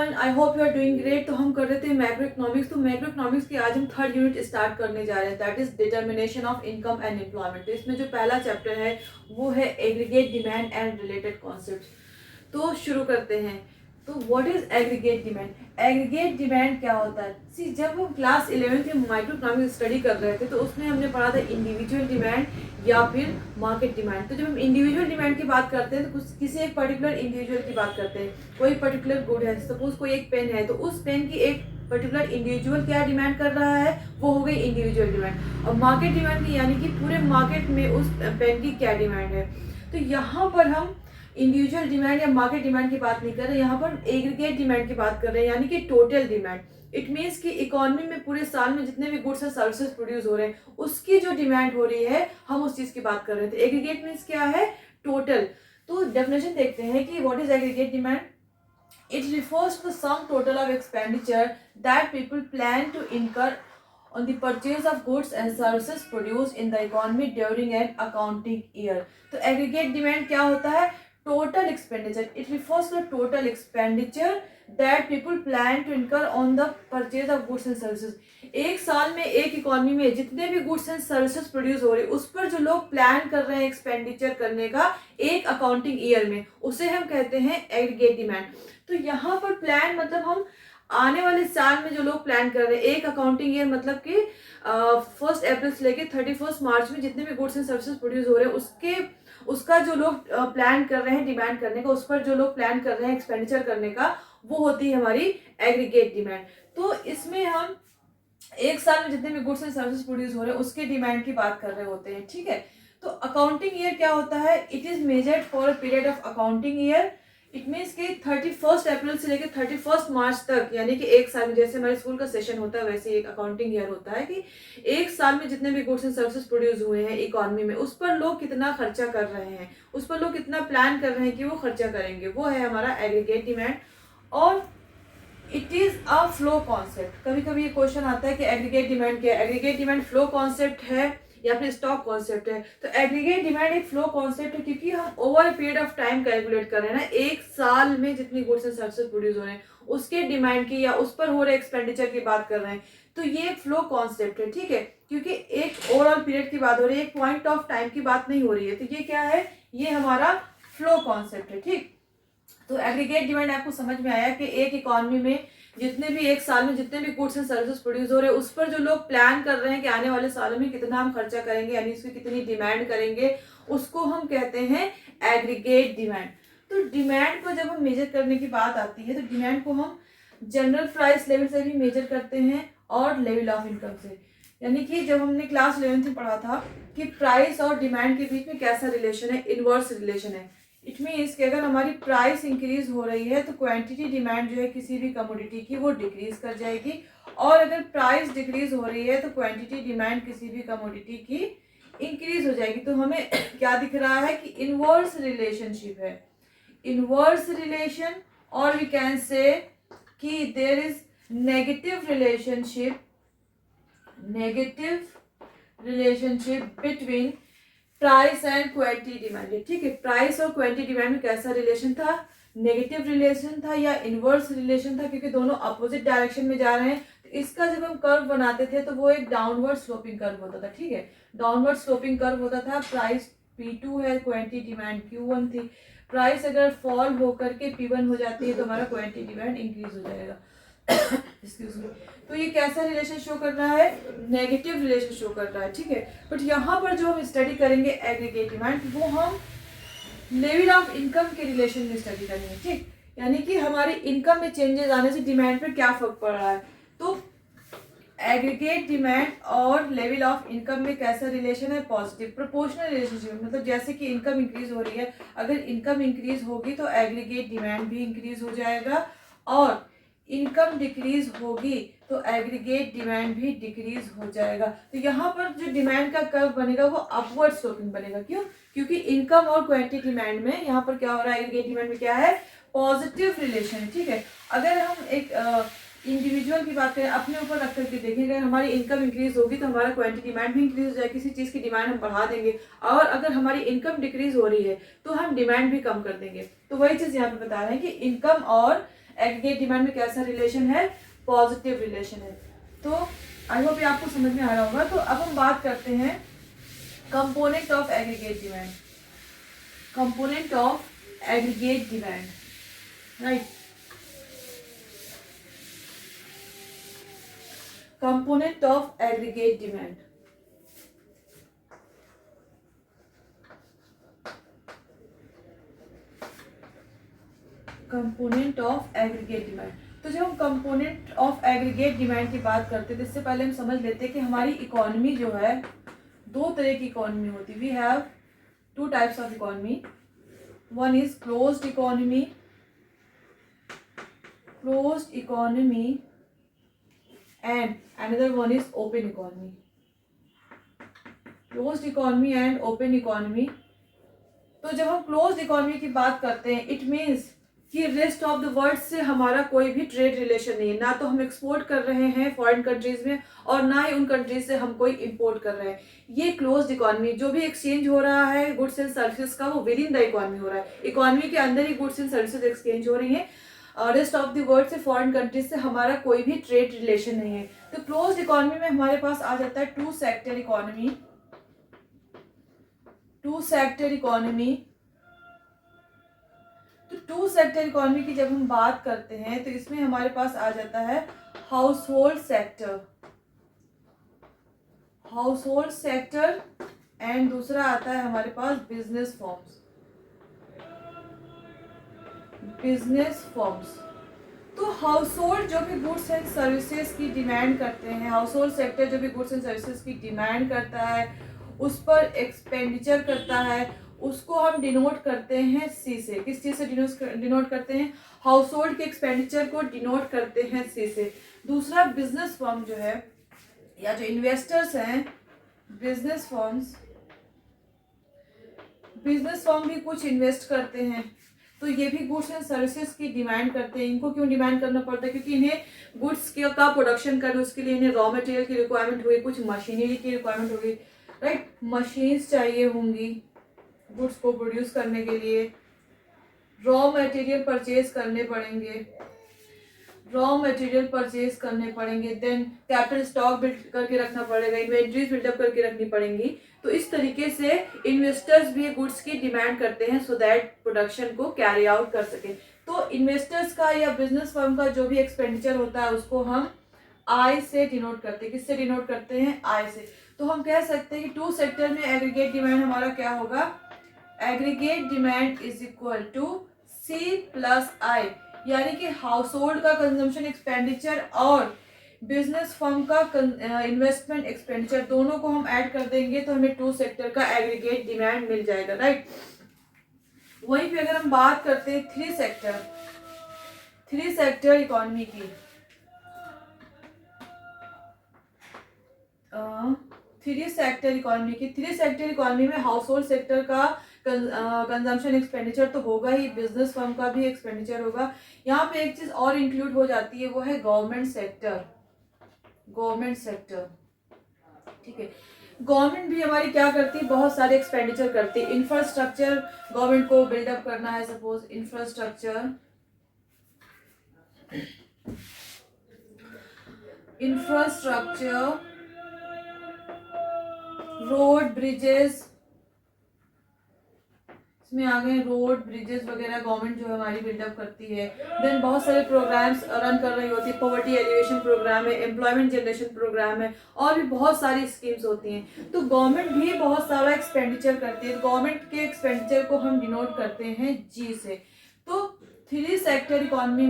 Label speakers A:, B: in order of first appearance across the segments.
A: Everyone, I hope you are doing great. तो हम कर रहे थे मैक्रो इकोनॉमिक्स। तो मैक्रो इकोनॉमिक्स की आज हम थर्ड यूनिट स्टार्ट करने जा रहे हैं, that is determination of income and employment. तो इसमें जो पहला चैप्टर है वो है aggregate demand and related concepts. तो शुरू करते हैं। तो what is aggregate demand? Aggregate demand क्या होता है? सी, जब हम क्लास 11th में माइक्रो इकोनॉमिक्स स्टडी कर रहे थे तो उसमें हमने पढ़ा था इंडिविजुअल डिमांड या फिर मार्केट डिमांड। तो जब हम इंडिविजुअल डिमांड की बात करते हैं तो कुछ किसी एक पर्टिकुलर इंडिविजुअल की बात करते हैं। कोई पर्टिकुलर गुड है, सपोज कोई एक पेन है, तो उस पेन की एक पर्टिकुलर इंडिविजुअल क्या डिमांड कर रहा है, वो हो गई इंडिविजुअल डिमांड। और मार्केट डिमांड की यानी कि पूरे मार्केट में उस पेन की क्या डिमांड है। तो यहाँ पर हम इंडिविजुअल डिमांड या मार्केट डिमांड की बात नहीं कर रहे, यहाँ पर एग्रीगेट डिमांड की बात कर रहे हैं, यानी कि टोटल डिमांड। इट मीन्स कि इकोनॉमी में पूरे साल में जितने भी गुड्स और सर्विसेज प्रोड्यूस हो रहे हैं उसकी जो डिमांड हो रही है, हम उस चीज की बात कर रहे थे। एग्रीगेट मीन्स क्या है? टोटल। तो डेफिनेशन देखते हैं कि what is aggregate demand. It refers to the sum total of expenditure that people plan to incur on the purchase of goods and services produced in the economy during an accounting year. तो aggregate demand क्या होता है? Total expenditure. It refers to the total expenditure that people plan to incur on the purchase of goods and services. एक साल में एक economy में जितने भी गुड्स एंड सर्विसेज प्रोड्यूस हो रहे हैं उस पर जो लोग प्लान कर रहे हैं एक्सपेंडिचर करने का एक अकाउंटिंग ईयर में, उसे हम कहते हैं एग्रीगेट डिमांड। तो यहाँ पर प्लान मतलब हम आने वाले साल में जो लोग प्लान कर रहे हैं, एक अकाउंटिंग ईयर मतलब कि 1 अप्रैल से लेके 31 मार्च में जितने भी गुड्स एंड सर्विसेज प्रोड्यूस हो रहे हैं उसका जो लोग प्लान कर रहे हैं डिमांड करने का, उस पर जो लोग प्लान कर रहे हैं एक्सपेंडिचर करने का, वो होती है हमारी एग्रीगेट डिमांड। तो इसमें हम एक साल में जितने भी गुड्स एंड सर्विसेज प्रोड्यूस हो रहे हैं उसके डिमांड की बात कर रहे होते हैं, ठीक है। तो अकाउंटिंग ईयर क्या होता है? It is measured for a period of accounting year. It means कि 31 अप्रैल से लेकर 31 मार्च तक, यानी कि एक साल में, जैसे हमारे स्कूल का सेशन होता है वैसे एक अकाउंटिंग ईयर होता है कि एक साल में जितने भी गुड्स एंड सर्विसेज प्रोड्यूस हुए हैं इकोनॉमी में, उस पर लोग कितना खर्चा कर रहे हैं, उस पर लोग कितना प्लान कर रहे हैं कि वो खर्चा करेंगे, वो है हमारा एग्रीगेट डिमांड। और it is a flow concept. कभी कभी ये क्वेश्चन आता है कि एग्रीगेट डिमांड क्या है? एग्रीगेट डिमांड फ्लो कॉन्सेप्ट है या फिर स्टॉक कॉन्सेप्ट है? तो एग्रीगेट डिमांड एक फ्लो कॉन्सेप्ट है क्योंकि हम over period of time calculate कर रहे हैं ना, एक साल में जितनी गुड्स एंड सर्विसेज प्रोड्यूस हो रहे हैं उसके डिमांड की या उस पर हो रहे एक्सपेंडिचर की बात कर रहे हैं। तो ये एक फ्लो कॉन्सेप्ट है, ठीक है, क्योंकि एक ओवरऑल पीरियड की बात हो रही है, एक पॉइंट ऑफ टाइम की बात नहीं हो रही है। तो ये क्या है? ये हमारा फ्लो कॉन्सेप्ट है, ठीक। तो एग्रीगेट डिमांड आपको समझ में आया कि एक इकोनॉमी में जितने भी एक साल में जितने भी गुड्स एंड सर्विसेज प्रोड्यूस हो रहे हैं उस पर जो लोग प्लान कर रहे हैं कि आने वाले सालों में कितना हम खर्चा करेंगे, यानी इसकी कितनी डिमांड करेंगे, उसको हम कहते हैं एग्रीगेट डिमांड। तो डिमांड को जब हम मेजर करने की बात आती है तो डिमांड को हम जनरल प्राइस लेवल से भी मेजर करते हैं और लेवल ऑफ इनकम से। यानी कि जब हमने क्लास 11th में पढ़ा था कि प्राइस और डिमांड के बीच में कैसा रिलेशन है, इनवर्स रिलेशन है। इट मीन्स कि अगर हमारी प्राइस इंक्रीज हो रही है तो क्वांटिटी डिमांड जो है किसी भी कमोडिटी की वो डिक्रीज कर जाएगी, और अगर प्राइस डिक्रीज हो रही है तो क्वांटिटी डिमांड किसी भी कमोडिटी की इंक्रीज हो जाएगी। तो हमें क्या दिख रहा है कि इनवर्स रिलेशनशिप है, इनवर्स रिलेशन। और वी कैन से कि there is negative relationship between price and quantity demand, ठीक है। प्राइस और क्वांटिटी डिमांड में कैसा रिलेशन था? नेगेटिव रिलेशन था या इनवर्स रिलेशन था, क्योंकि दोनों अपोजिट डायरेक्शन में जा रहे हैं। तो इसका जब हम कर्व बनाते थे तो वो एक डाउनवर्ड स्लोपिंग कर्व होता था, ठीक है, डाउनवर्ड स्लोपिंग कर्व होता था। प्राइस P2 है, क्वांटिटी डिमांड Q1 थी। प्राइस अगर फॉल होकर के P1 हो जाती है तो हमारा क्वांटिटी डिमांड इंक्रीज हो जाएगा। Excuse me. तो ये कैसा रिलेशन शो कर रहा है? नेगेटिव रिलेशन शो कर रहा है, ठीक है। बट यहाँ पर जो हम स्टडी करेंगे एग्रीगेट डिमांड, वो हम लेवल ऑफ इनकम के रिलेशन में स्टडी करेंगे, ठीक। यानी कि हमारी इनकम में चेंजेस आने से डिमांड पर क्या फर्क पड़ रहा है। तो एग्रीगेट डिमांड और लेवल ऑफ इनकम में कैसा रिलेशन है? Positive proportional relationship. मतलब जैसे कि इनकम इंक्रीज हो रही है, अगर इनकम इंक्रीज होगी तो एग्रीगेट डिमांड भी इंक्रीज हो जाएगा, और इनकम डिक्रीज होगी तो एग्रीगेट डिमांड भी डिक्रीज हो जाएगा। तो यहाँ पर जो डिमांड का कर्व बनेगा वो अपवर्ड स्लोपिंग बनेगा। क्यों? क्योंकि इनकम और क्वांटिटी डिमांड में यहाँ पर क्या हो रहा है? एग्रीगेट डिमांड में क्या है? पॉजिटिव रिलेशन है, ठीक है। अगर हम एक इंडिविजुअल की बात करें, अपने ऊपर रख करके देखें, अगर हमारी इनकम इंक्रीज होगी तो हमारा क्वांटिटी डिमांड भी इंक्रीज हो जाएगी, किसी चीज़ की डिमांड हम बढ़ा देंगे, और अगर हमारी इनकम डिक्रीज हो रही है तो हम डिमांड भी कम कर देंगे। तो वही चीज़ यहाँ पे बता रहे हैं कि इनकम और एग्रीगेट डिमांड में कैसा रिलेशन है, पॉजिटिव रिलेशन है। तो आई होप ये आपको समझ में आ रहा होगा। तो अब हम बात करते हैं component of aggregate demand, component of aggregate demand, right. Component of aggregate demand, component of aggregate demand. तो जब हम कंपोनेंट ऑफ एग्रीगेट डिमांड की बात करते हैं तो इससे पहले हम समझ लेते हैं कि हमारी इकोनॉमी जो है, दो तरह की इकोनॉमी होती है। We have two types of economy, one is closed economy, closed economy and another one is open economy, closed economy and open economy. तो जब हम क्लोज्ड इकोनॉमी की बात करते हैं, इट मीन्स कि रेस्ट ऑफ द वर्ल्ड से हमारा कोई भी ट्रेड रिलेशन नहीं है, ना तो हम एक्सपोर्ट कर रहे हैं फॉरेन कंट्रीज में और ना ही उन कंट्रीज से हम कोई इंपोर्ट कर रहे हैं। ये क्लोज्ड इकोनॉमी, जो भी एक्सचेंज हो रहा है गुड्स एंड सर्विसेज का, वो विद इन द इकोनॉमी हो रहा है, इकोनॉमी के अंदर ही गुड्स एंड सर्विसेज एक्सचेंज हो रही है। रेस्ट ऑफ द वर्ल्ड से, फॉरेन कंट्रीज से हमारा कोई भी ट्रेड रिलेशन नहीं है। तो क्लोज्ड इकोनॉमी में हमारे पास आ जाता है two sector economy, two sector economy. तो टू सेक्टर इकोनॉमी की जब हम बात करते हैं तो इसमें हमारे पास आ जाता है house hold sector, house hold sector and दूसरा आता है हमारे पास बिजनेस फॉर्म्स, बिजनेस फॉर्म्स। तो हाउस होल्ड जो भी गुड्स एंड सर्विसेज की डिमांड करते हैं, हाउस होल्ड सेक्टर जो भी गुड्स एंड सर्विसेज की डिमांड करता है, उस पर एक्सपेंडिचर करता है, उसको हम डिनोट करते हैं सी से। किस चीज से डिनोट करते हैं? हाउस होल्ड के एक्सपेंडिचर को डिनोट करते हैं सी से। दूसरा बिजनेस फर्म जो है या जो इन्वेस्टर्स हैं, बिजनेस फर्म्स, बिजनेस फर्म भी कुछ इन्वेस्ट करते हैं, तो ये भी गुड्स एंड सर्विसेज की डिमांड करते हैं। इनको क्यों डिमांड करना पड़ता है? क्योंकि इन्हें गुड्स का प्रोडक्शन करना, उसके लिए इन्हें रॉ मटेरियल की रिक्वायरमेंट हुई, कुछ मशीनरी की रिक्वायरमेंट होगी, राइट। मशीन्स चाहिए होंगी गुड्स को प्रोड्यूस करने के लिए, रॉ मटेरियल परचेज करने पड़ेंगे, रॉ मटेरियल परचेज करने पड़ेंगे, देन कैपिटल स्टॉक बिल्ड करके रखना पड़ेगा, इन्वेंट्रीज बिल्डअप करके रखनी पड़ेंगी। तो इस तरीके से इन्वेस्टर्स भी गुड्स की डिमांड करते हैं सो दैट प्रोडक्शन को कैरी आउट कर सके। तो इन्वेस्टर्स का या बिजनेस फर्म का जो भी एक्सपेंडिचर होता है उसको हम आई से डिनोट करते हैं। किससे डिनोट करते हैं? आई से। तो हम कह सकते हैं कि टू सेक्टर में एग्रीगेट डिमांड हमारा क्या होगा? Aggregate demand is equal to C plus I, यानी कि हाउस होल्ड का कंजम्पशन एक्सपेंडिचर और बिजनेस फर्म का इन्वेस्टमेंट एक्सपेंडिचर, दोनों को हम ऐड कर देंगे तो हमें टू सेक्टर का एग्रीगेट डिमांड मिल जाएगा, राइट। वहीं पे अगर हम बात करते हैं थ्री सेक्टर इकोनॉमी की, थ्री सेक्टर इकोनॉमी में हाउस होल्ड सेक्टर का कंजम्पशन एक्सपेंडिचर तो होगा ही, बिजनेस फर्म का भी एक्सपेंडिचर होगा। यहाँ पे एक चीज और इंक्लूड हो जाती है, वो है गवर्नमेंट सेक्टर, ठीक है। गवर्नमेंट भी हमारी क्या करती है? बहुत सारे एक्सपेंडिचर करती है। इंफ्रास्ट्रक्चर गवर्नमेंट को बिल्डअप करना है, सपोज इंफ्रास्ट्रक्चर रोड ब्रिजेस, इसमें आ गए रोड ब्रिजेस वगैरह गवर्नमेंट जो हमारी बिल्डअप करती है। देन बहुत सारे प्रोग्राम्स रन कर रही होती है, पॉवर्टी एलिवेशन प्रोग्राम है, एम्प्लॉयमेंट जनरेशन प्रोग्राम है, और भी बहुत सारी स्कीम्स होती हैं। तो गवर्नमेंट भी बहुत सारा एक्सपेंडिचर करती है। गवर्नमेंट के एक्सपेंडिचर को हम डिनोट करते हैं जी से। तो थ्री सेक्टर इकोनॉमी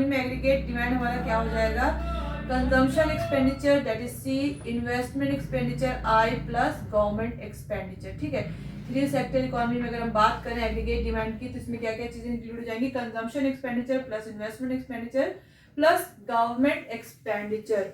A: में एग्रीगेट डिमांड हमारा क्या हो जाएगा? Consumption expenditure that is C, investment expenditure I plus government expenditure, ठीक है। थ्री सेक्टर इकोनॉमी में अगर हम बात करें एग्रीगेट डिमांड की, तो इसमें क्या क्या चीजें इंक्लूड हो जाएंगी? Consumption expenditure plus investment expenditure plus government expenditure.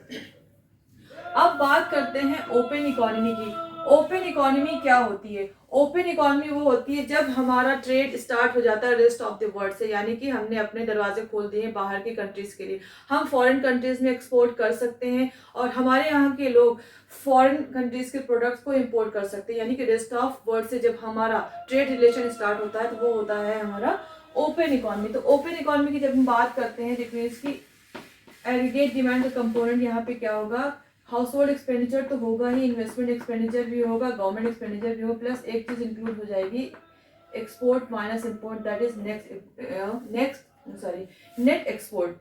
A: अब बात करते हैं ओपन इकोनॉमी की। ओपन इकोनॉमी क्या होती है? ओपन इकोनॉमी वो होती है जब हमारा ट्रेड स्टार्ट हो जाता है रेस्ट ऑफ द वर्ल्ड से, यानी कि हमने अपने दरवाजे खोल दिए हैं बाहर की कंट्रीज के लिए। हम फॉरेन कंट्रीज में एक्सपोर्ट कर सकते हैं और हमारे यहाँ के लोग फॉरेन कंट्रीज के प्रोडक्ट्स को इंपोर्ट कर सकते हैं, यानी कि रेस्ट ऑफ वर्ल्ड से जब हमारा ट्रेड रिलेशन स्टार्ट होता है तो वो होता है हमारा ओपन इकोनॉमी, तो ओपन इकोनॉमी की जब हम बात करते हैं देखिए इसकी एग्रीगेट डिमांड का कंपोनेंट यहाँ पे क्या होगा, हाउस होल्ड एक्सपेंडिचर तो होगा ही, इन्वेस्टमेंट एक्सपेंडिचर भी होगा, गवर्नमेंट एक्सपेंडिचर भी होगा, प्लस एक चीज इंक्लूड हो जाएगी export minus import, that is net export.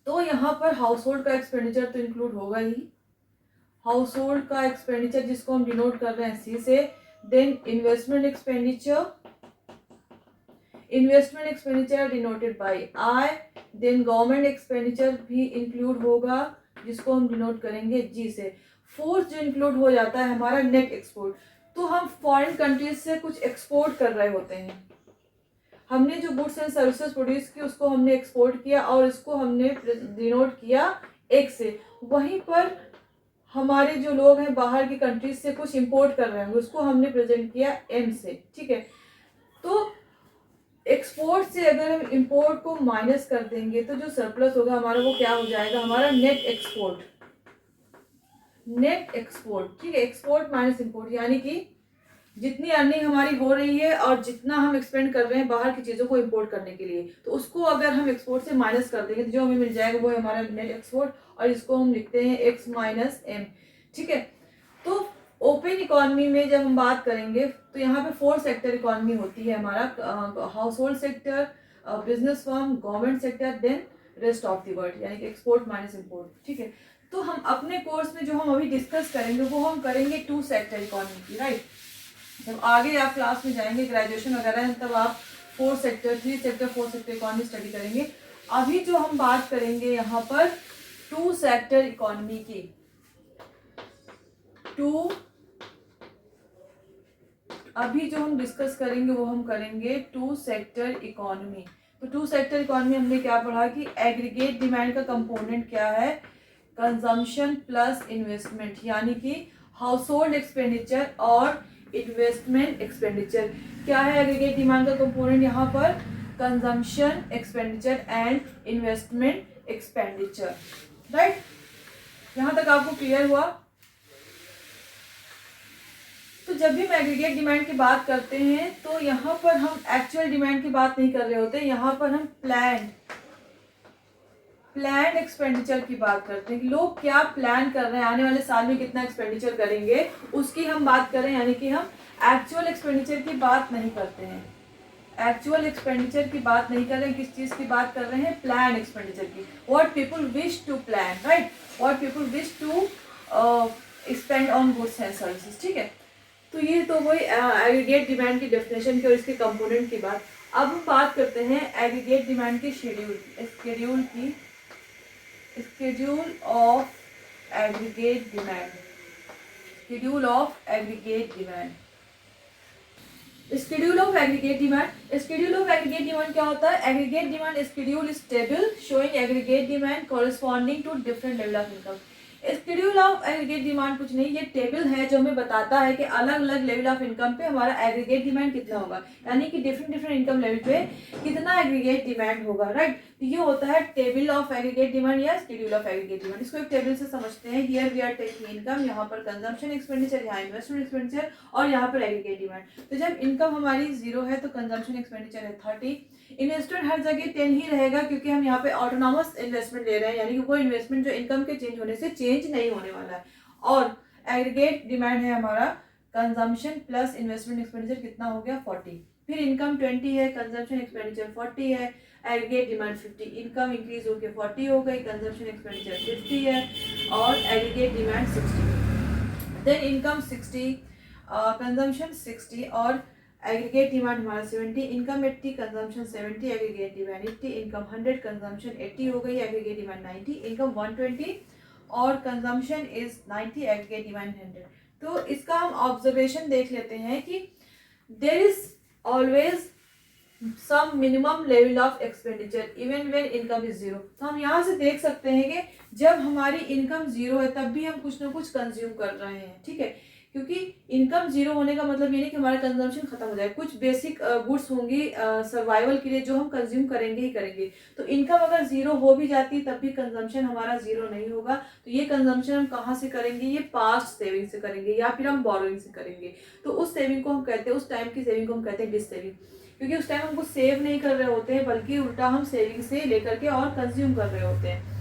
A: तो यहाँ पर हाउस होल्ड का एक्सपेंडिचर तो इंक्लूड होगा ही, हाउस होल्ड का एक्सपेंडिचर जिसको हम डिनोट कर रहे हैं सी से, then investment expenditure denoted by I, then government expenditure भी इंक्लूड होगा जिसको हम डिनोट करेंगे जी से। फोर्थ जो इंक्लूड हो जाता है हमारा नेट एक्सपोर्ट, तो हम फॉरेन कंट्रीज से कुछ एक्सपोर्ट कर रहे होते हैं, हमने जो गुड्स एंड सर्विसेज प्रोड्यूस की उसको हमने एक्सपोर्ट किया और इसको हमने डिनोट किया एक से, वहीं पर हमारे जो लोग हैं बाहर की कंट्रीज से कुछ इंपोर्ट कर रहे हैं उसको हमने प्रेजेंट किया एम से, ठीक है। तो एक्सपोर्ट से अगर हम इंपोर्ट को माइनस कर देंगे तो जो सरप्लस होगा हमारा वो क्या हो जाएगा, हमारा नेट एक्सपोर्ट, ठीक है। एक्सपोर्ट माइनस इंपोर्ट यानी कि जितनी अर्निंग हमारी हो रही है और जितना हम एक्सपेंड कर रहे हैं बाहर की चीज़ों को इंपोर्ट करने के लिए, तो उसको अगर हम एक्सपोर्ट से माइनस कर देंगे तो जो हमें मिल जाएगा वो है हमारा नेट एक्सपोर्ट, और इसको हम लिखते हैं एक्स माइनस एम, ठीक है। तो ओपन इकोनॉमी में जब हम बात करेंगे तो यहाँ पे 4 सेक्टर इकोनॉमी होती है हमारा, household sector, business firm, government sector, then rest of the world, यानी कि एक्सपोर्ट माइनस इम्पोर्ट, ठीक है। तो हम अपने कोर्स में जो हम अभी डिस्कस करेंगे वो हम करेंगे 2 सेक्टर इकोनॉमी की, राइट। जब आगे आप क्लास में जाएंगे ग्रेजुएशन वगैरह है तब आप 4 sector 3 sector 4 sector economy study करेंगे। अभी जो हम बात करेंगे यहाँ पर 2 सेक्टर इकोनॉमी की, अभी जो हम डिस्कस करेंगे वो हम करेंगे 2 सेक्टर इकोनॉमी। तो 2 सेक्टर इकोनॉमी हमने क्या पढ़ा कि एग्रीगेट डिमांड का कंपोनेंट क्या है, कंजम्पशन प्लस इन्वेस्टमेंट, यानी कि हाउस होल्ड एक्सपेंडिचर और इन्वेस्टमेंट एक्सपेंडिचर। क्या है एग्रीगेट डिमांड का कंपोनेंट यहाँ पर, consumption expenditure and investment expenditure, right. यहाँ तक आपको क्लियर हुआ। तो जब भी हम एग्रीगेट डिमांड की बात करते हैं तो यहाँ पर हम एक्चुअल डिमांड की बात नहीं कर रहे होते, यहाँ पर हम प्लान एक्सपेंडिचर की बात करते हैं कि लोग क्या प्लान कर रहे हैं आने वाले साल में कितना एक्सपेंडिचर करेंगे उसकी हम बात करें, यानी कि हम एक्चुअल एक्सपेंडिचर की बात नहीं करते हैं, एक्चुअल एक्सपेंडिचर की बात नहीं कर रहे हैं, किस चीज की बात कर रहे हैं, प्लान एक्सपेंडिचर की, what people wish to plan, right, what people wish to spend on goods and services, ठीक है। तो ये तो वही एग्रीगेट डिमांड की डेफिनेशन की और इसके कंपोनेंट की बात। अब हम बात करते हैं एग्रीगेट डिमांड की schedule of aggregate demand, schedule of aggregate demand क्या होता है, aggregate demand schedule is table showing aggregate demand corresponding to different level of income. Schedule of aggregate demand कुछ नहीं, ये टेबल है जो हमें बताता है कि अलग अलग लेवल ऑफ इनकम पे हमारा एग्रीगेट डिमांड कितना होगा, यानी कि डिफरेंट इनकम लेवल पे कितना एग्रीगेट डिमांड होगा, राइट। तो ये होता है टेबल ऑफ एग्रीगेट डिमांड या शेड्यूल ऑफ एग्रीगेट डिमांड। इसको एक टेबल से समझते हैं, here we are taking income, यहाँ पर कंजम्पशन एक्सपेंडिचर, यहाँ इन्वेस्टमेंट एक्सपेंडिचर और यहाँ पर एग्रीगेट डिमांड। तो जब इनकम हमारी 0 है तो कंजम्पशन एक्सपेंडिचर है 30, इन्वेस्टमेंट हर जगह 10 ही रहेगा क्योंकि हम यहाँ पे ऑटोनॉमस इन्वेस्टमेंट ले रहे हैं, यानी कि वो इन्वेस्टमेंट जो इनकम के चेंज होने से चेंज नहीं होने वाला है। और एग्रीगेट डिमांड है हमारा कंजम्पशन प्लस इन्वेस्टमेंट एक्सपेंडिचर कितना हो गया 40, फिर इनकम 20 है, कंजम्पशन एक्सपेंडिचर 40 है, एग्रीगेट डिमांड 50, इनकम इंक्रीज होकर 40 हो गई, कंजम्पशन एक्सपेंडिचर 50 है और aggregate demand 60, then income 60, consumption 60 और एग्रीगेट डिमांड हमारा 70, income 80, consumption 70, aggregate demand 80, income 100, consumption 80 हो गई, एग्रीगेट डिमांड 90, इनकम 120 और कंजम्पशन इज 90, एग्रीगेट डिमांड 100। तो इसका हम ऑब्जर्वेशन देख लेते हैं कि there is always some minimum level of expenditure even when income is 0। तो हम यहाँ से देख सकते हैं कि जब हमारी इनकम 0 है तब भी हम कुछ ना कुछ कंज्यूम कर रहे हैं, ठीक है, क्योंकि इनकम 0 होने का मतलब ये नहीं कि हमारा कंजम्पशन खत्म हो जाए, कुछ बेसिक गुड्स होंगी सर्वाइवल के लिए जो हम कंज्यूम करेंगे ही करेंगे। तो इनकम अगर 0 हो भी जाती तब भी कंजम्पशन हमारा 0 नहीं होगा। तो ये कंजम्पशन हम कहाँ से करेंगे, ये पास्ट सेविंग से करेंगे या फिर हम बोरोइंग से करेंगे। तो उस सेविंग को हम कहते हैं, उस टाइम की सेविंग को हम कहते हैं डिस सेविंग। क्योंकि उस टाइम हम कुछ सेव नहीं कर रहे होते हैं, बल्कि उल्टा हम सेविंग से लेकर के और कंज्यूम कर रहे होते हैं।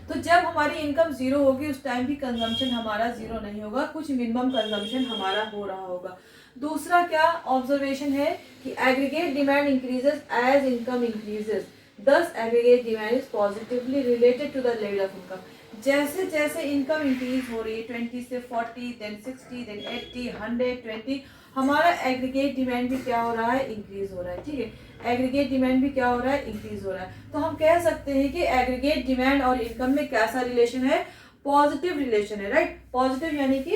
A: तो जब हमारी इनकम जीरो होगी उस टाइम भी कंजम्पशन हमारा जीरो नहीं होगा, कुछ मिनिमम कंजम्पशन हमारा हो रहा होगा। दूसरा क्या ऑब्जर्वेशन है कि aggregate demand increases as income increases, thus aggregate demand is positively related to the level of income. जैसे जैसे इनकम इंक्रीज हो रही है 20 से 40, देन 60, देन 80, 120, हमारा एग्रीगेट डिमांड भी क्या हो रहा है, इंक्रीज हो रहा है। ठीक है, एग्रीगेट डिमांड भी क्या हो रहा है, इंक्रीज हो रहा है। तो हम कह सकते हैं कि एग्रीगेट डिमांड और इनकम में कैसा रिलेशन है, पॉजिटिव रिलेशन है, राइट। पॉजिटिव यानी कि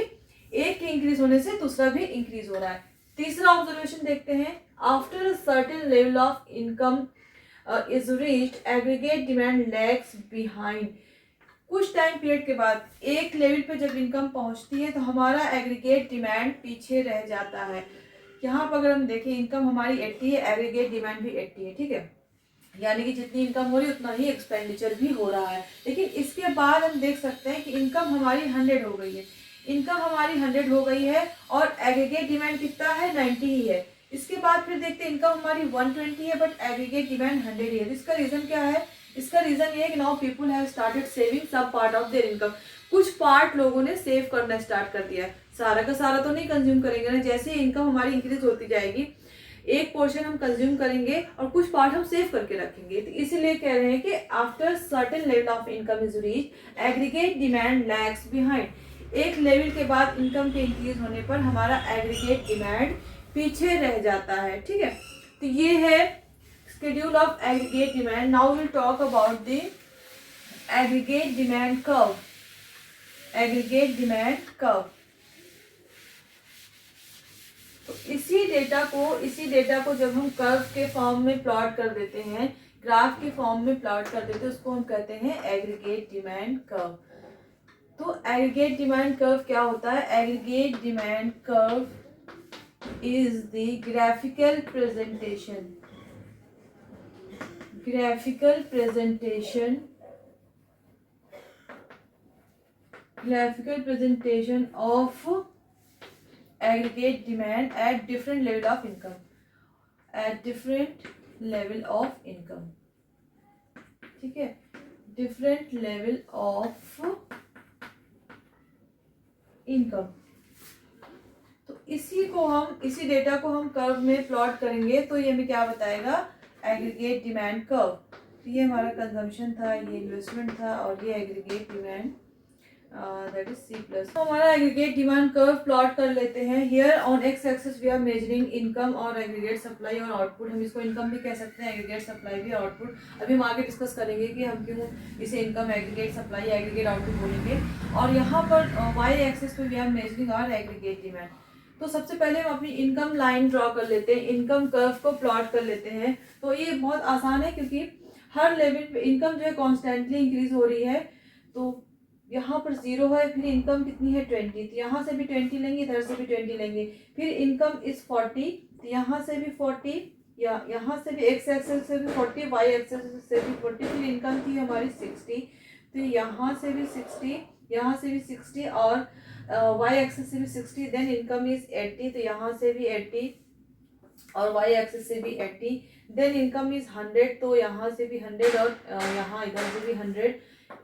A: एक के इंक्रीज होने से दूसरा भी इंक्रीज हो रहा है। तीसरा ऑब्जर्वेशन देखते हैं, after a certain level of income is reached aggregate demand lags behind. कुछ टाइम पीरियड के बाद एक लेवल पे जब इनकम पहुंचती है तो हमारा एग्रीगेट डिमांड पीछे रह जाता है। यहाँ पर अगर हम देखें इनकम हमारी 80 है, एग्रीगेट डिमांड भी 80 है, ठीक है, यानी कि जितनी इनकम हो रही है उतना ही एक्सपेंडिचर भी हो रहा है। लेकिन इसके बाद हम देख सकते हैं कि इनकम हमारी 100 हो गई है, इनकम हमारी 100 हो गई है और एग्रीगेट डिमांड कितना है, 90 ही है। इसके बाद फिर देखते हैं इनकम हमारी 120 है बट एग्रीगेट डिमांड 100 ही है। इसका रीजन क्या है, इसका रीजन ये है कि now people have started saving some part of their income. कुछ पार्ट लोगों ने सेव करना स्टार्ट कर दिया है, सारा का सारा तो नहीं कंज्यूम करेंगे ना। जैसे इनकम हमारी इंक्रीज होती जाएगी एक पोर्शन हम कंज्यूम करेंगे और कुछ पार्ट हम सेव करके रखेंगे। तो इसीलिए कह रहे हैं कि after certain level of income is reach aggregate demand lags behind. एक लेवल के बाद इनकम के इंक्रीज होने पर हमारा एग्रीगेट डिमांड पीछे रह जाता है। ठीक है, तो ये है schedule of aggregate demand. Now we'll talk about the aggregate demand curve. Aggregate demand curve. तो इसी डेटा को जब हम कर्व के फॉर्म में प्लॉट कर देते हैं, ग्राफ के फॉर्म में प्लॉट कर देते हैं, उसको हम कहते हैं एग्रीगेट डिमांड कर्व। तो एग्रीगेट डिमांड कर्व क्या होता है, aggregate demand curve is the graphical presentation of aggregate demand at different level of income, ठीक है, different level of income। तो इसी डेटा को हम कर्व में प्लॉट करेंगे तो ये हमें क्या बताएगा, एग्रीगेट डिमांड कर्व। तो ये हमारा कंजम्पशन था, ये इन्वेस्टमेंट था और ये aggregate demand that is C plus. तो हमारा एग्रीगेट डिमांड कर्व प्लॉट कर लेते हैं। Here on X axis we are measuring income और एग्रीगेट सप्लाई और आउटपुट। हम इसको इनकम भी कह सकते हैं, एग्रीगेट सप्लाई भी, आउटपुट। अभी हम आगे डिस्कस करेंगे कि हम क्यों इसे income, aggregate supply, aggregate output बोलेंगे। और यहाँ पर वाई एक्सिस पे वी आर मेजरिंग और एग्रीगेट डिमांड। तो सबसे पहले हम अपनी इनकम लाइन ड्रॉ कर लेते हैं, इनकम कर्व को प्लॉट कर लेते हैं। तो ये बहुत आसान है क्योंकि हर लेवल पे इनकम जो है कॉन्स्टेंटली इंक्रीज हो रही है। तो यहाँ पर 0 है, फिर इनकम कितनी है 20, तो यहाँ से भी 20 लेंगे, इधर से भी 20 लेंगे। फिर इनकम इज 40, तो यहाँ से भी 40, या यहाँ से भी एक्स एक्सेस से भी 40, वाई एक्सेस से भी 40। फिर इनकम थी हमारी 60, तो यहाँ से भी 60, यहाँ से भी 60 और वाई एक्सेस से भी 60। देन इनकम इज 80, तो यहाँ से भी 80 और वाई एक्सेस से भी 80। देन इनकम इज 100, तो यहाँ से भी 100 और यहाँ इधर से भी 100।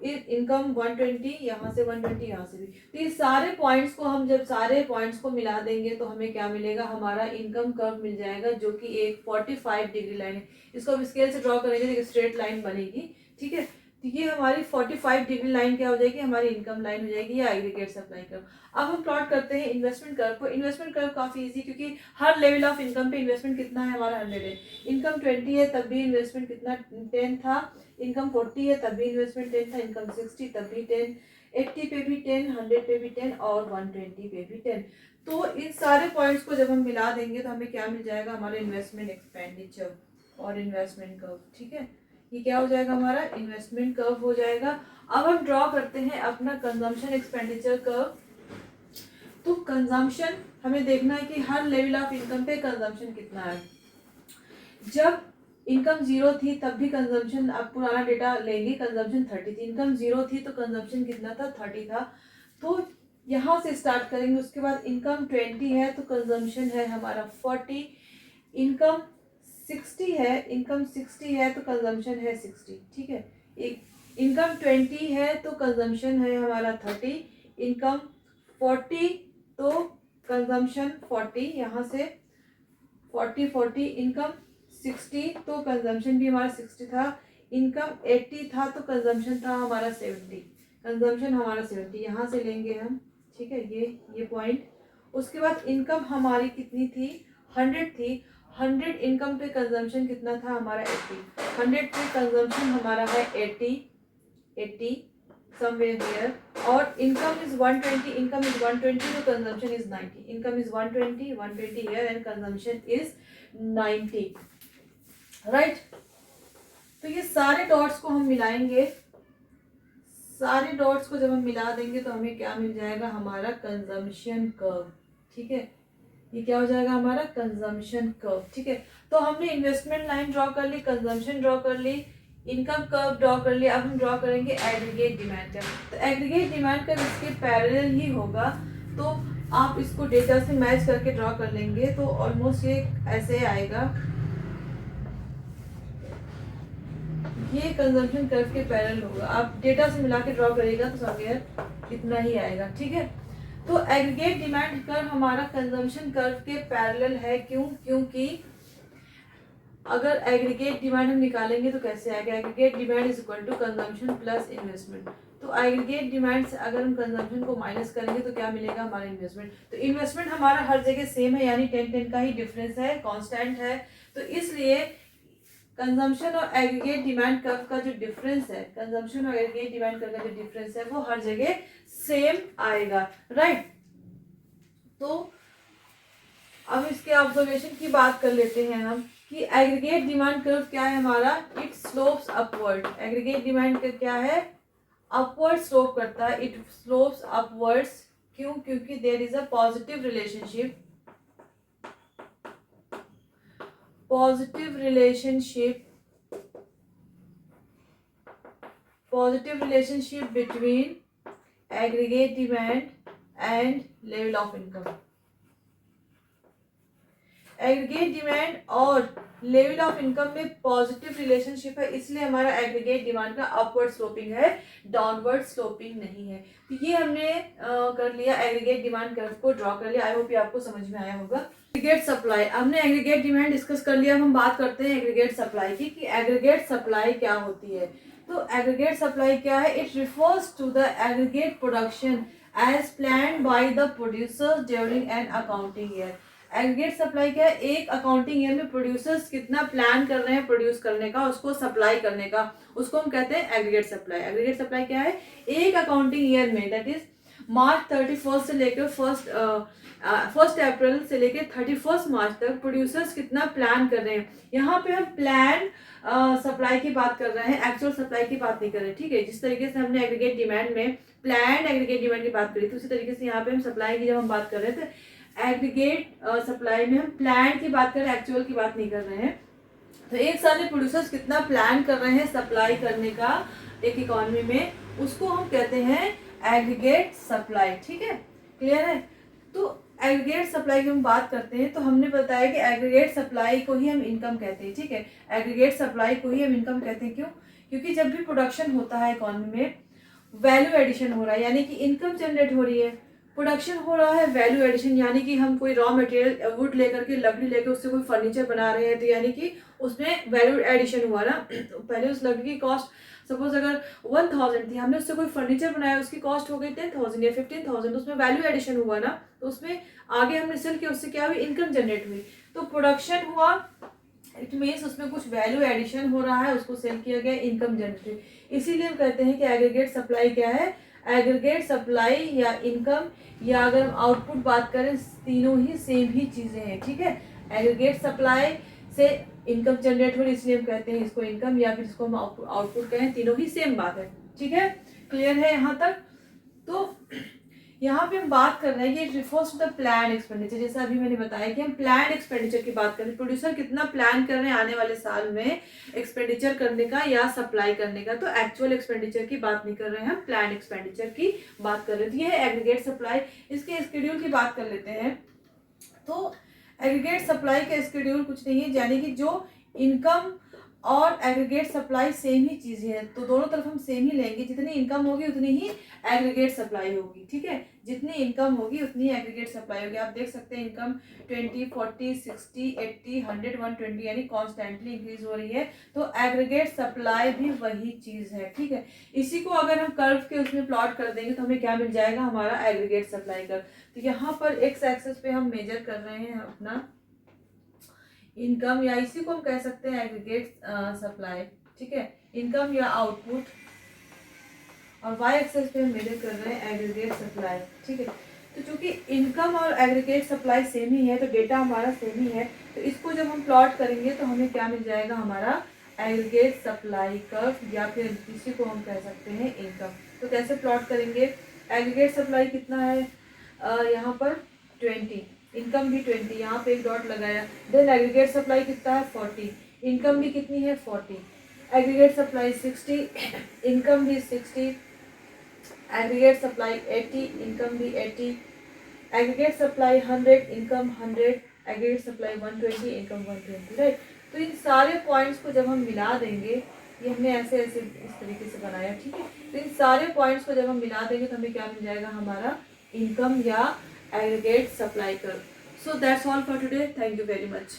A: इनकम 120, यहाँ से 120, यहाँ से भी। तो ये सारे पॉइंट्स को हम जब सारे पॉइंट्स को मिला देंगे तो हमें क्या मिलेगा, हमारा इनकम कर्व मिल जाएगा जो कि एक 45 डिग्री लाइन है। इसको हम स्केल से ड्रॉ करेंगे तो एक स्ट्रेट लाइन बनेगी। ठीक है, तो ये हमारी 45 डिग्री लाइन क्या हो जाएगी, हमारी इनकम लाइन हो जाएगी या एग्रीगेट सप्लाई कर्व। अब हम प्लॉट करते हैं इन्वेस्टमेंट कर्व को। इन्वेस्टमेंट कर्व काफी इजी, क्योंकि हर लेवल ऑफ इनकम पे इन्वेस्टमेंट कितना है हमारा 100 है। इनकम 20 है तब भी इन्वेस्टमेंट कितना 10 था, इनकम 40 है तब भी इन्वेस्टमेंट 10 था, इनकम 60 तब भी 10, 80 पे भी 10, 100 पे भी 10 और 120 पे भी 10। तो इन सारे पॉइंट्स को जब हम मिला देंगे तो हमें क्या मिल जाएगा, हमारा इन्वेस्टमेंट एक्सपेंडिचर और इन्वेस्टमेंट कर्व। ठीक है, ये क्या हो जाएगा, हमारा इन्वेस्टमेंट कर्व हो जाएगा। अब हम ड्रॉ करते हैं अपना कंजम्पशन एक्सपेंडिचर कर्व। तो कंजम्पशन हमें देखना है कि हर लेवल ऑफ इनकम पे कंजम्पशन कितना है। जब इनकम 0 थी तब भी कंजम्पशन, अब पुराना डेटा लेंगे, कंजम्पशन 30 थी। इनकम 0 थी तो कंजम्पशन कितना था, 30 था। तो यहाँ से स्टार्ट करेंगे, उसके बाद इनकम 20 है तो कंजम्पशन है हमारा 40। इनकम 60 है, इनकम 60 है तो कंजम्पशन है 60, ठीक है। एक इनकम 20 है तो कंजम्पशन है हमारा 30, इनकम 40 तो कंजम्पशन 40, यहाँ से 40 इनकम 60 तो कंजम्पशन भी हमारा 60 था, इनकम 80 था तो कंजम्पशन था हमारा 70, कंजम्पशन हमारा 70 यहाँ से लेंगे हम, ठीक है, ये पॉइंट। उसके बाद इनकम हमारी कितनी थी, 100 थी, 100 इनकम पे कंजम्पशन कितना था हमारा 80, 100 पे कंजम्पशन हमारा है 80 somewhere here, और इनकम इज 120, इनकम इज 120 तो consumption is 90, income is 120 here and consumption is 90, right. तो ये सारे डॉट्स को हम मिलाएंगे, सारे डॉट्स को जब हम मिला देंगे तो हमें क्या मिल जाएगा, हमारा कंजम्पशन कर्व, ठीक है। ये क्या हो जाएगा, हमारा कंजम्पशन कर्व, ठीक है। तो हमने इन्वेस्टमेंट लाइन ड्रॉ कर ली, कंजम्पशन ड्रॉ कर ली, इनकम कर्व ड्रॉ कर लिया। अब हम ड्रॉ करेंगे एग्रीगेट डिमांड का। तो एग्रीगेट डिमांड का इसके पैरेलल ही होगा, तो आप इसको डेटा से मैच करके ड्रॉ कर लेंगे तो ऑलमोस्ट ये ऐसे आएगा, ये कंजम्पशन कर्व के पैरेलल होगा। आप डेटा से मिला के ड्रॉ करेगा तो समवेयर इतना ही आएगा, ठीक है। तो एग्रीगेट डिमांड कर्व हमारा कंजम्पशन कर्व के पैरेलल है, क्यों, क्योंकि अगर एग्रीगेट डिमांड हम निकालेंगे तो कैसे आएगा, aggregate demand is equal to consumption plus investment. तो एग्रीगेट डिमांड से अगर हम कंजम्पशन को माइनस करेंगे तो क्या मिलेगा, हमारा इन्वेस्टमेंट। तो इन्वेस्टमेंट हमारा हर जगह सेम है, यानी 10-10 का ही डिफरेंस है, कांस्टेंट है। तो इसलिए कंजम्पशन और एग्रीगेट डिमांड कर्व का जो डिफरेंस है, कंजम्पशन और एग्रीगेट डिमांड कर्व का जो डिफरेंस है वो हर जगह सेम आएगा, राइट। तो अब इसके ऑब्जर्वेशन की बात कर लेते हैं हम कि एग्रीगेट डिमांड कर्व क्या है हमारा, it slopes upward. Aggregate demand curve क्या है, अपवर्ड स्लोप करता है, इट स्लोप्स अपवर्ड्स। क्यों, क्योंकि there is a positive relationship, positive relationship between aggregate demand and level of income। Aggregate demand और लेवल ऑफ इनकम में पॉजिटिव रिलेशनशिप है, इसलिए हमारा एग्रीगेट डिमांड का अपवर्ड स्लोपिंग है, डाउनवर्ड स्लोपिंग नहीं है। तो ये हमने कर लिया, एग्रीगेट डिमांड कर्व को ड्रॉ कर लिया। आई होप ये आपको समझ में आया होगा। एग्रीगेट सप्लाई, हमने एग्रीगेट डिमांड डिस्कस कर लिया। अब हम बात करते हैं एग्रीगेट सप्लाई की कि एग्रीगेट सप्लाई क्या होती है। तो एग्रीगेट सप्लाई क्या है, it refers to the aggregate production as planned by the producers during an accounting year. Aggregate supply क्या है, एक अकाउंटिंग ईयर में प्रोड्यूसर्स कितना प्लान कर रहे हैं प्रोड्यूस करने का, उसको सप्लाई करने का, उसको हम कहते हैं एग्रीगेट सप्लाई। एग्रीगेट सप्लाई क्या है, एक अकाउंटिंग ईयर में, दैट इज मार्च 31 से लेकर फर्स्ट अप्रैल से लेकर 31 मार्च तक प्रोड्यूसर्स कितना प्लान कर रहे हैं। यहाँ पे हम प्लान सप्लाई की बात कर रहे हैं, एक्चुअल सप्लाई की बात नहीं कर रहे, ठीक है। जिस तरीके से हमने एग्रीगेट डिमांड में प्लान एग्रीगेट डिमांड की बात करी थी, उसी तरीके से यहाँ पे हम सप्लाई की जब हम बात कर रहे थे एग्रीगेट सप्लाई में हम प्लान की बात कर रहे हैं, एक्चुअल की बात नहीं कर रहे हैं। तो एक साल में प्रोड्यूसर्स कितना प्लान कर रहे हैं सप्लाई करने का एक इकोनॉमी में, उसको हम कहते हैं एग्रीगेट सप्लाई, ठीक है, क्लियर है। तो एग्रीगेट सप्लाई की हम बात करते हैं तो हमने बताया कि एग्रीगेट सप्लाई को ही हम इनकम कहते हैं, ठीक है। एग्रीगेट सप्लाई को ही हम इनकम कहते हैं, क्यों, क्योंकि जब भी प्रोडक्शन होता है इकोनॉमी में, वैल्यू एडिशन हो रहा है, यानी कि इनकम जनरेट हो रही है, प्रोडक्शन हो रहा है, वैल्यू एडिशन, यानी कि हम कोई रॉ मटेरियल वुड लेकर के, लकड़ी लेकर उससे कोई फर्नीचर बना रहे हैं, तो यानी कि उसमें वैल्यू एडिशन हुआ ना। तो पहले उस लकड़ी की कॉस्ट सपोज अगर 1000 थी, हमने उससे कोई फर्नीचर बनाया, उसकी कॉस्ट हो गई 10,000 या 15,000, तो उसमें वैल्यू एडिशन हुआ ना, तो उसमें आगे हमने सेल किया, उससे क्या हुई, इनकम जनरेट हुई। तो प्रोडक्शन हुआ, इट मीन्स उसमें कुछ वैल्यू एडिशन हो रहा है, उसको सेल किया गया, इनकम जनरेट हुई। इसीलिए हम कहते हैं कि एग्रीगेट सप्लाई क्या है, एग्रीगेट सप्लाई या इनकम, या अगर हम आउटपुट बात करें, तीनों ही सेम ही चीजें हैं, ठीक है। एग्रीगेट सप्लाई से इनकम जनरेट हो रही, इसलिए हम कहते हैं इसको इनकम, या फिर इसको हम आउटपुट कहें, तीनों ही सेम बात है, ठीक है, क्लियर है यहाँ तक। तो यहाँ पे हम बात कर रहे हैं कि refers to the plan expenditure, जैसा अभी मैंने बताया कि हम प्लान एक्सपेंडिचर की बात करें, प्रोड्यूसर कितना प्लान कर रहे हैं आने वाले साल में एक्सपेंडिचर करने का या सप्लाई करने का। तो एक्चुअल एक्सपेंडिचर की बात नहीं कर रहे हैं, हम प्लान एक्सपेंडिचर की बात कर रहे हैं। तो ये है एग्रीगेट सप्लाई। इसके स्केड्यूल की बात कर लेते हैं। तो एग्रीगेट सप्लाई का स्केड्यूल कुछ नहीं है, यानी कि जो इनकम और एग्रीगेट सप्लाई सेम ही चीज़ें हैं, तो दोनों तरफ हम सेम ही लेंगे। जितनी इनकम होगी उतनी ही एग्रीगेट सप्लाई होगी, ठीक है। जितनी इनकम होगी उतनी एग्रीगेट सप्लाई होगी। आप देख सकते हैं इनकम 20, 40, 60, 80, 100, 120 यानी कॉन्स्टेंटली इंक्रीज हो रही है। तो एग्रीगेट सप्लाई भी वही चीज़ है, ठीक है। इसी को अगर हम कर्व के उसमें प्लॉट कर देंगे तो हमें क्या मिल जाएगा, हमारा एग्रीगेट सप्लाई कर्व। तो यहाँ पर एक्स एक्सिस पे हम मेजर कर रहे हैं अपना इनकम, या इसी को हम कह सकते हैं एग्रीगेट सप्लाई, ठीक है, इनकम या आउटपुट। और वाई एक्सेस पे हम मेजर कर रहे हैं एग्रीगेट सप्लाई, ठीक है। तो चूंकि इनकम और एग्रीगेट सप्लाई सेम ही है तो डेटा हमारा सेम ही है, तो इसको जब हम प्लॉट करेंगे तो हमें क्या मिल जाएगा, हमारा एग्रीगेट सप्लाई कर्व, या फिर इसी को हम कह सकते हैं इनकम। तो कैसे प्लॉट करेंगे, एग्रीगेट सप्लाई कितना है, यहाँ पर 20, इनकम भी 20, यहाँ पे एक डॉट लगाया। देन एग्रीगेट सप्लाई कितना है 40, इनकम भी कितनी है 40, एग्रीगेट सप्लाई 60, इनकम भी 60, एग्रीगेट सप्लाई 80, इनकम भी 80, aggregate supply 100, income 100, aggregate supply 120, income 120, right. तो इन सारे पॉइंट्स को जब हम मिला देंगे, ये हमने ऐसे ऐसे इस तरीके से बनाया, ठीक है। तो इन सारे पॉइंट्स को जब हम मिला देंगे तो हमें क्या मिल जाएगा, हमारा इनकम या aggregate supply curve. So that's all for today, thank you very much.